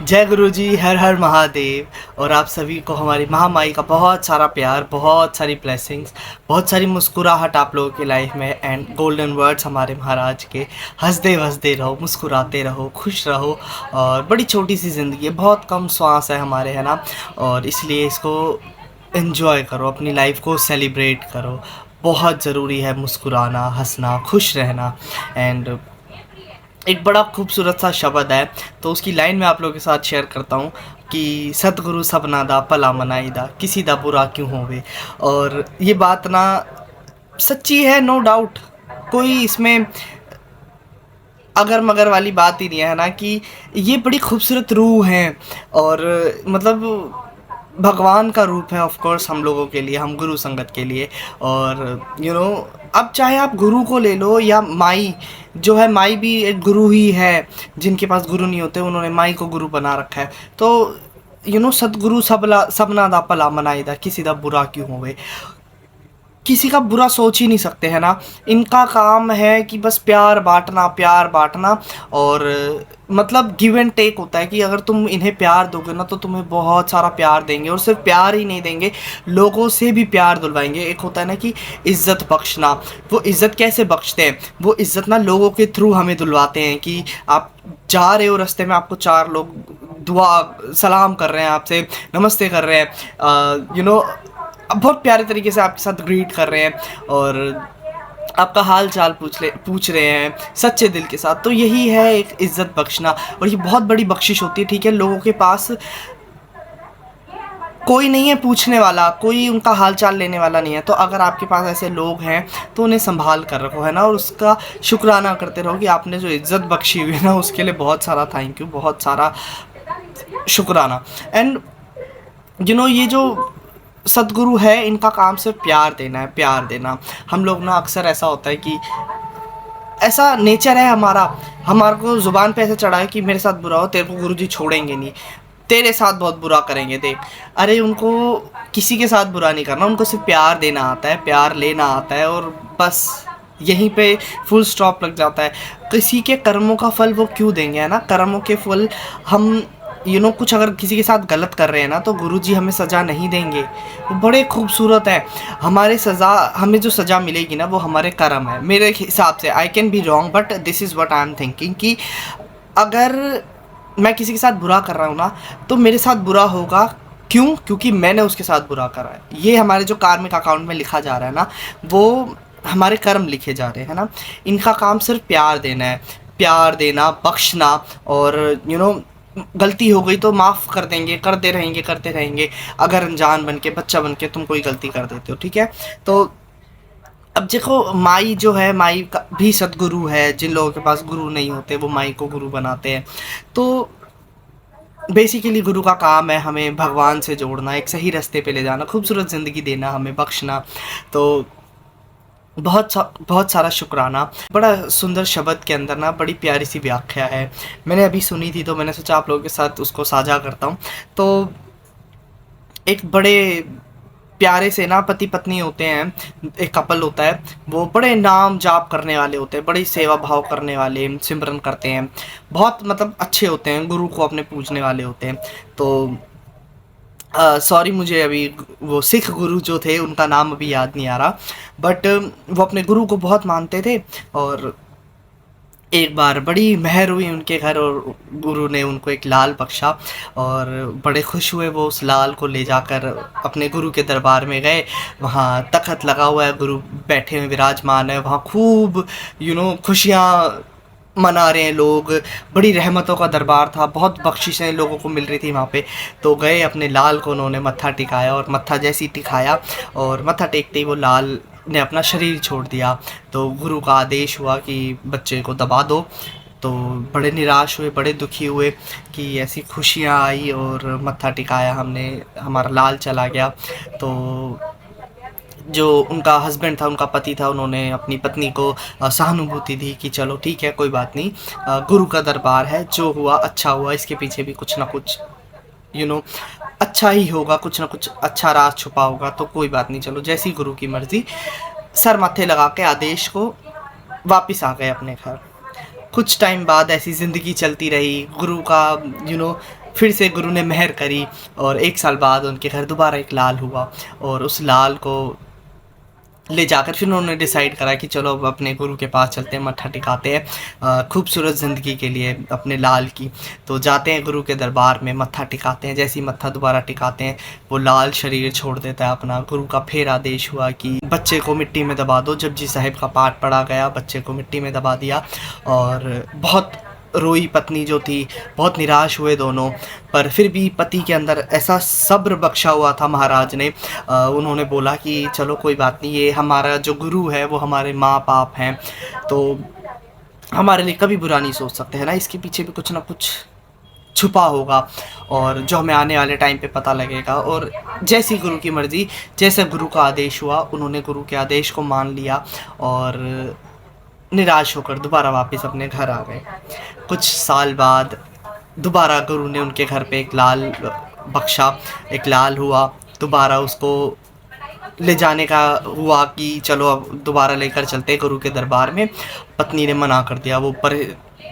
जय गुरु जी, हर हर महादेव। और आप सभी को हमारी महामाई का बहुत सारा प्यार, बहुत सारी ब्लेसिंग्स, बहुत सारी मुस्कुराहट आप लोगों की लाइफ में एंड गोल्डन वर्ड्स हमारे महाराज के। हंसते हंसते रहो, मुस्कुराते रहो, खुश रहो। और बड़ी छोटी सी ज़िंदगी है, बहुत कम श्वास है हमारे, है ना। और इसलिए इसको एंजॉय करो, अपनी लाइफ को सेलिब्रेट करो। बहुत ज़रूरी है मुस्कुराना, हंसना, खुश रहना। एंड एक बड़ा खूबसूरत सा शब्द है, तो उसकी लाइन मैं आप लोगों के साथ शेयर करता हूँ कि सतगुरु सबना दा भला मनाई दा, किसी दा बुरा क्यों होवे। और ये बात ना सच्ची है, नो डाउट। कोई इसमें अगर मगर वाली बात ही नहीं है ना, कि ये बड़ी खूबसूरत रूह हैं। और मतलब भगवान का रूप है ऑफ कोर्स हम लोगों के लिए, हम गुरु संगत के लिए। और अब चाहे आप गुरु को ले लो या माई, जो है माई भी एक गुरु ही है। जिनके पास गुरु नहीं होते उन्होंने माई को गुरु बना रखा है। तो सतगुरु सबला सबना दा भला मनाई दा, किसी दा बुरा क्यों होवे। किसी का बुरा सोच ही नहीं सकते, है ना। इनका काम है कि बस प्यार बांटना, प्यार बांटना। और मतलब गिव एंड टेक होता है कि अगर तुम इन्हें प्यार दोगे ना तो तुम्हें बहुत सारा प्यार देंगे। और सिर्फ प्यार ही नहीं देंगे, लोगों से भी प्यार दिलवाएंगे। एक होता है ना कि इज्जत बख्शना। वो इज्जत कैसे बख्शते हैं? वो इज्जत ना लोगों के थ्रू हमें दिलवाते हैं कि आप जा रहे हो रास्ते में, आपको चार लोग दुआ सलाम कर रहे हैं, आपसे नमस्ते कर रहे हैं, बहुत प्यारे तरीके से आपके साथ ग्रीट कर रहे हैं। और आपका हाल चाल पूछ रहे हैं सच्चे दिल के साथ। तो यही है एक इज़्ज़त बख्शना। और ये बहुत बड़ी बख्शिश होती है। ठीक है, लोगों के पास कोई नहीं है पूछने वाला, कोई उनका हाल चाल लेने वाला नहीं है। तो अगर आपके पास ऐसे लोग हैं तो उन्हें संभाल कर रखो, है ना। और उसका शुक्राना करते रहो कि आपने जो इज़्ज़त बख्शी हुई है ना, उसके लिए बहुत सारा थैंक यू, बहुत सारा शुक्राना। एंड ये जो सतगुरु है, इनका काम सिर्फ प्यार देना है, प्यार देना। हम लोग ना अक्सर ऐसा होता है कि ऐसा नेचर है हमारा, हमारे को ज़ुबान पे ऐसे चढ़ा है कि मेरे साथ बुरा हो तेरे को गुरुजी छोड़ेंगे नहीं, तेरे साथ बहुत बुरा करेंगे देख। अरे उनको किसी के साथ बुरा नहीं करना, उनको सिर्फ प्यार देना आता है, प्यार लेना आता है। और बस यहीं पे फुल स्टॉप लग जाता है। किसी के कर्मों का फल वो क्यों देंगे, है ना। कर्मों के फल हम कुछ अगर किसी के साथ गलत कर रहे हैं ना, तो गुरुजी हमें सज़ा नहीं देंगे। वो बड़े खूबसूरत है। हमारे सज़ा, हमें जो सज़ा मिलेगी ना, वो हमारे कर्म है मेरे हिसाब से। I can be wrong but this is what I am thinking कि अगर मैं किसी के साथ बुरा कर रहा हूँ ना, तो मेरे साथ बुरा होगा। क्यों? क्योंकि मैंने उसके साथ बुरा करा है। ये हमारे जो कार्मिक अकाउंट में लिखा जा रहा है ना, वो हमारे कर्म लिखे जा रहे हैं ना। इनका काम सिर्फ प्यार देना है, प्यार देना, बख्शना। और गलती हो गई तो माफ़ कर देंगे, करते रहेंगे करते रहेंगे। अगर अनजान बन के, बच्चा बन के तुम कोई गलती कर देते हो, ठीक है। तो अब देखो, माई जो है, माई का भी सदगुरु है। जिन लोगों के पास गुरु नहीं होते वो माई को गुरु बनाते हैं। तो बेसिकली गुरु का काम है हमें भगवान से जोड़ना, एक सही रास्ते पे ले जाना, खूबसूरत ज़िंदगी देना, हमें बख्शना। तो बहुत सारा शुक्राना। बड़ा सुंदर शब्द के अंदर ना बड़ी प्यारी सी व्याख्या है। मैंने अभी सुनी थी तो मैंने सोचा आप लोगों के साथ उसको साझा करता हूँ। तो एक बड़े प्यारे से ना पति पत्नी होते हैं, एक कपल होता है। वो बड़े नाम जाप करने वाले होते हैं, बड़ी सेवा भाव करने वाले, सिमरन करते हैं, बहुत मतलब अच्छे होते हैं, गुरु को अपने पूजने वाले होते हैं। तो सॉरी, मुझे अभी वो सिख गुरु जो थे उनका नाम अभी याद नहीं आ रहा। बट वो अपने गुरु को बहुत मानते थे। और एक बार बड़ी मेहर हुई उनके घर और गुरु ने उनको एक लाल बख्शा। और बड़े खुश हुए, वो उस लाल को ले जाकर अपने गुरु के दरबार में गए। वहाँ तख़्त लगा हुआ है, गुरु बैठे हुए विराजमान है। वहाँ खूब खुशियाँ मना रहे हैं लोग। बड़ी रहमतों का दरबार था, बहुत बख्शिशें लोगों को मिल रही थी वहाँ पे। तो गए, अपने लाल को उन्होंने मत्था टिकाया। और मत्था जैसे ही टिकाया और मत्था टेकते ही वो लाल ने अपना शरीर छोड़ दिया। तो गुरु का आदेश हुआ कि बच्चे को दबा दो। तो बड़े निराश हुए, बड़े दुखी हुए कि ऐसी खुशियाँ आई और मत्था टिकाया हमने, हमारा लाल चला गया। तो जो उनका हस्बैंड था, उनका पति था, उन्होंने अपनी पत्नी को सहानुभूति दी कि चलो ठीक है, कोई बात नहीं, गुरु का दरबार है, जो हुआ अच्छा हुआ, इसके पीछे भी कुछ ना कुछ यू नो अच्छा ही होगा, कुछ ना कुछ अच्छा राज छुपा होगा। तो कोई बात नहीं, चलो जैसी गुरु की मर्ज़ी। सर माथे लगा के आदेश को वापस आ गए अपने घर। कुछ टाइम बाद ऐसी ज़िंदगी चलती रही। गुरु का फिर से गुरु ने मेहर करी और 1 साल बाद उनके घर दोबारा एक लाल हुआ और उस लाल को ले जाकर फिर उन्होंने डिसाइड करा कि चलो अब अपने गुरु के पास चलते हैं, मत्था टिकाते हैं खूबसूरत ज़िंदगी के लिए अपने लाल की। तो जाते हैं गुरु के दरबार में, मत्था टिकाते हैं। जैसे ही मत्था दोबारा टिकाते हैं वो लाल शरीर छोड़ देता है अपना। गुरु का फिर आदेश हुआ कि बच्चे को मिट्टी में दबा दो। जपजी साहिब का पाठ पढ़ा गया, बच्चे को मिट्टी में दबा दिया और बहुत रोई पत्नी जो थी, बहुत निराश हुए दोनों। पर फिर भी पति के अंदर ऐसा सब्र बख्शा हुआ था महाराज ने। उन्होंने बोला कि चलो कोई बात नहीं, ये हमारा जो गुरु है वो हमारे माँ बाप हैं, तो हमारे लिए कभी बुरा नहीं सोच सकते, है ना। इसके पीछे भी कुछ ना कुछ छुपा होगा और जो हमें आने वाले टाइम पे पता लगेगा। और जैसी गुरु की मर्ज़ी, जैसे गुरु का आदेश हुआ, उन्होंने गुरु के आदेश को मान लिया और निराश होकर दोबारा वापस अपने घर आ गए। कुछ साल बाद दोबारा गुरु ने उनके घर पे एक लाल बख्शा, एक लाल हुआ। दोबारा उसको ले जाने का हुआ कि चलो अब दोबारा लेकर चलते हैं गुरु के दरबार में। पत्नी ने मना कर दिया, वो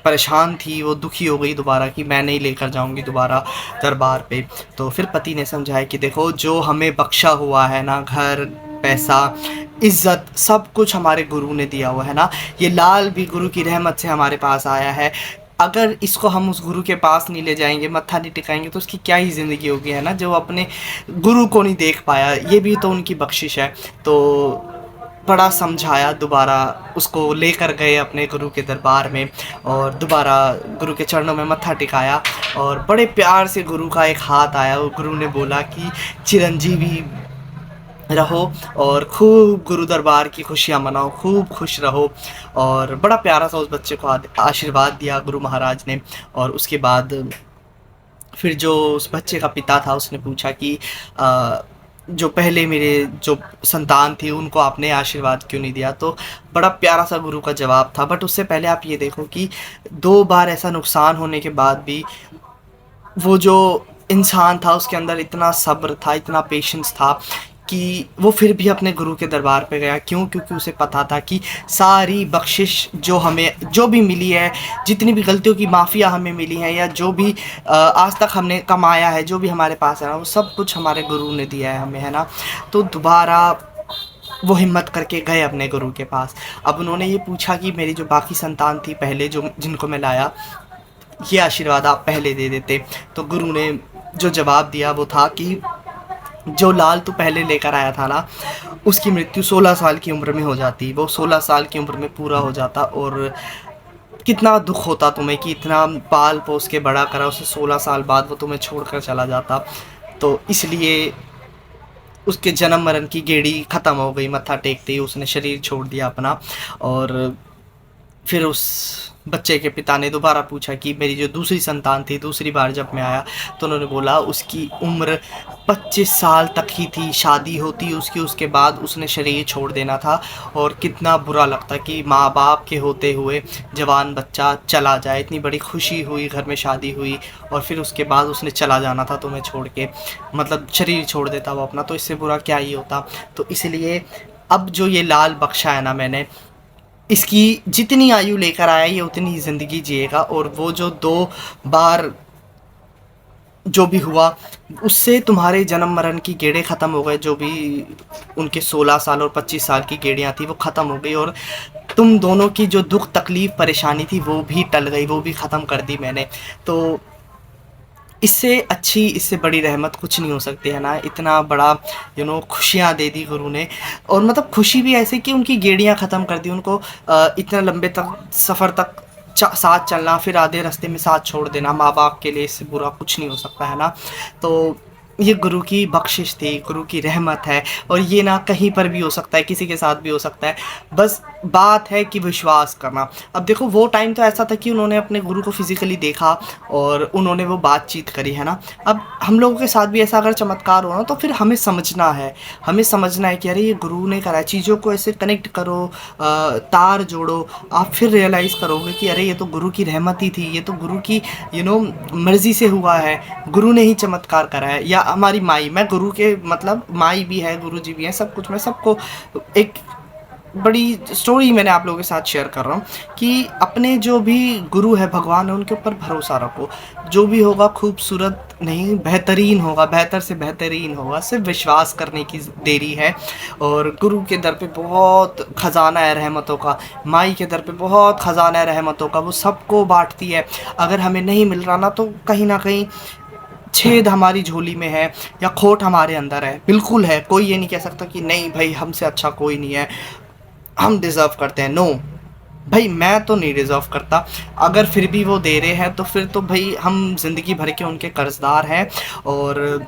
परेशान थी, वो दुखी हो गई दोबारा कि मैं नहीं लेकर जाऊंगी दोबारा दरबार पे। तो फिर पति ने समझाया कि देखो, जो हमें बख्शा हुआ है ना, घर, पैसा, इज़्ज़त, सब कुछ हमारे गुरु ने दिया हुआ है ना। ये लाल भी गुरु की रहमत से हमारे पास आया है। अगर इसको हम उस गुरु के पास नहीं ले जाएंगे, मत्था नहीं टिकाएंगे, तो उसकी क्या ही ज़िंदगी होगी, है ना। जो अपने गुरु को नहीं देख पाया, ये भी तो उनकी बख्शिश है। तो बड़ा समझाया, दोबारा उसको लेकर गए अपने गुरु के दरबार में और दोबारा गुरु के चरणों में मत्था टिकाया और बड़े प्यार से गुरु का एक हाथ आया और गुरु ने बोला कि चिरंजीवी रहो और खूब गुरु दरबार की खुशियाँ मनाओ, खूब खुश रहो। और बड़ा प्यारा सा उस बच्चे को आशीर्वाद दिया गुरु महाराज ने। और उसके बाद फिर जो उस बच्चे का पिता था उसने पूछा कि जो पहले मेरे जो संतान थी उनको आपने आशीर्वाद क्यों नहीं दिया। तो बड़ा प्यारा सा गुरु का जवाब था। बट उससे पहले आप ये देखो कि 2 बार ऐसा नुकसान होने के बाद भी वो जो इंसान था उसके अंदर इतना सब्र था, इतना पेशेंस था कि वो फिर भी अपने गुरु के दरबार पे गया। क्यों? क्योंकि उसे पता था कि सारी बख्शिश जो हमें जो भी मिली है, जितनी भी गलतियों की माफ़िया हमें मिली हैं या जो भी आज तक हमने कमाया है, जो भी हमारे पास है ना, वो सब कुछ हमारे गुरु ने दिया है हमें, है ना। तो दोबारा वो हिम्मत करके गए अपने गुरु के पास। अब उन्होंने ये पूछा कि मेरी जो बाकी संतान थी पहले जो जिनको मैं लाया, ये आशीर्वाद आप पहले दे देते। तो गुरु ने जो जवाब दिया वो था कि जो लाल तू पहले लेकर आया था ना, उसकी मृत्यु 16 साल की उम्र में हो जाती। वो 16 साल की उम्र में पूरा हो जाता और कितना दुख होता तुम्हें कि इतना पाल पोस के बड़ा करा उसे, 16 साल बाद वो तुम्हें छोड़कर चला जाता। तो इसलिए उसके जन्म मरण की गेड़ी ख़त्म हो गई। मत्था टेकते ही उसने शरीर छोड़ दिया अपना। और फिर उस बच्चे के पिता ने दोबारा पूछा कि मेरी जो दूसरी संतान थी, दूसरी बार जब मैं आया तो उन्होंने बोला उसकी उम्र 25 साल तक ही थी, शादी होती उसकी, उसके बाद उसने शरीर छोड़ देना था। और कितना बुरा लगता कि माँ बाप के होते हुए जवान बच्चा चला जाए। इतनी बड़ी खुशी हुई, घर में शादी हुई और फिर उसके बाद उसने चला जाना था तुम्हें छोड़ के, मतलब शरीर छोड़ देता वो अपना। तो इससे बुरा क्या ही होता। तो इसलिए अब जो ये लाल बख्शा है ना मैंने, इसकी जितनी आयु लेकर आया ये उतनी ही ज़िंदगी जिएगा। और वो जो 2 बार जो भी हुआ उससे तुम्हारे जन्म मरण की गेड़े ख़त्म हो गए। जो भी उनके 16 साल और 25 साल की गेड़ियाँ थी वो ख़त्म हो गई और तुम दोनों की जो दुख तकलीफ़ परेशानी थी वो भी टल गई, वो भी ख़त्म कर दी मैंने। तो इससे अच्छी, इससे बड़ी रहमत कुछ नहीं हो सकती, है ना। इतना बड़ा खुशियाँ दे दी गुरु ने। और मतलब खुशी भी ऐसे कि उनकी गेड़ियाँ ख़त्म कर दी। उनको इतना लंबे तक सफ़र तक साथ चलना, फिर आधे रास्ते में साथ छोड़ देना, माँ बाप के लिए इससे बुरा कुछ नहीं हो सकता, है ना। तो ये गुरु की बख्शिश थी, गुरु की रहमत है। और ये ना कहीं पर भी हो सकता है, किसी के साथ भी हो सकता है। बस बात है कि विश्वास करना। अब देखो वो टाइम तो ऐसा था कि उन्होंने अपने गुरु को फिज़िकली देखा और उन्होंने वो बातचीत करी, है ना। अब हम लोगों के साथ भी ऐसा अगर चमत्कार हो ना तो फिर हमें समझना है, कि अरे ये गुरु ने करा है। चीज़ों को ऐसे कनेक्ट करो, तार जोड़ो, आप फिर रियलाइज़ करोगे कि अरे ये तो गुरु की रहमत ही थी, ये तो गुरु की मर्ज़ी से हुआ है, गुरु ने ही चमत्कार करा है। या हमारी माई, मैं गुरु के मतलब माई भी है, गुरु जी भी हैं, सब कुछ। मैं सबको एक बड़ी स्टोरी मैंने आप लोगों के साथ शेयर कर रहा हूँ कि अपने जो भी गुरु है, भगवान है, उनके ऊपर भरोसा रखो। जो भी होगा खूबसूरत नहीं, बेहतरीन होगा, बेहतर से बेहतरीन होगा। सिर्फ विश्वास करने की देरी है। और गुरु के दर पे बहुत ख़जाना है रहमतों का, माई के दर पे बहुत ख़जाना है रहमतों का, वो सबको बांटती है। अगर हमें नहीं मिल रहा ना, तो कहीं ना कहीं छेद हमारी झोली में है या खोट हमारे अंदर है, बिल्कुल है। कोई ये नहीं कह सकता कि नहीं भाई हमसे अच्छा कोई नहीं है, हम डिज़र्व करते हैं। नो भाई, मैं तो नहीं डिज़र्व करता। अगर फिर भी वो दे रहे हैं तो फिर तो भाई हम ज़िंदगी भर के उनके कर्ज़दार हैं, और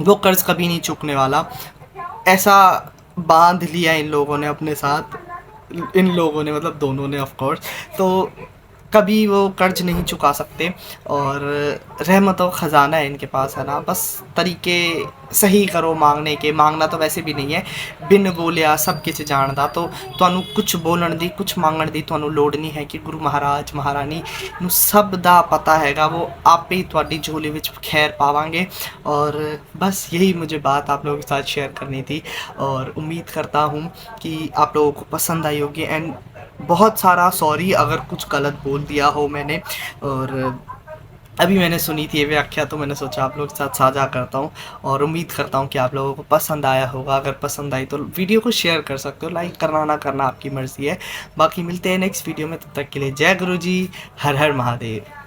वो कर्ज़ कभी नहीं चूकने वाला। ऐसा बांध लिया इन लोगों ने अपने साथ, इन लोगों ने मतलब दोनों ने ऑफ कोर्स। तो कभी वो कर्ज नहीं चुका सकते। और रहमत और ख़जाना है इनके पास, है ना। बस तरीके सही करो मांगने के। मांगना तो वैसे भी नहीं है, बिन बोलिया सब किछ जानदा। तो ਤੁਹਾਨੂੰ कुछ बोलन दी, कुछ मांगण दी ਤੁਹਾਨੂੰ लोड़ नहीं है कि गुरु महाराज महारानी ਨੂੰ सब दा पता हैगा, वो आपे ही ਤੁਹਾਡੀ झोली विच खैर पावांगे। और बस यही मुझे बात आप लोगों के साथ शेयर करनी थी, और उम्मीद करता हूँ कि आप लोगों को पसंद आई होगी। एंड बहुत सारा सॉरी अगर कुछ गलत बोल दिया हो मैंने। और अभी मैंने सुनी थी ये व्याख्या, तो मैंने सोचा आप लोगों के साथ साझा करता हूँ। और उम्मीद करता हूँ कि आप लोगों को पसंद आया होगा। अगर पसंद आई तो वीडियो को शेयर कर सकते हो, लाइक करना ना करना आपकी मर्ज़ी है। बाकी मिलते हैं नेक्स्ट वीडियो में, तब तक के लिए जय गुरु जी, हर हर महादेव।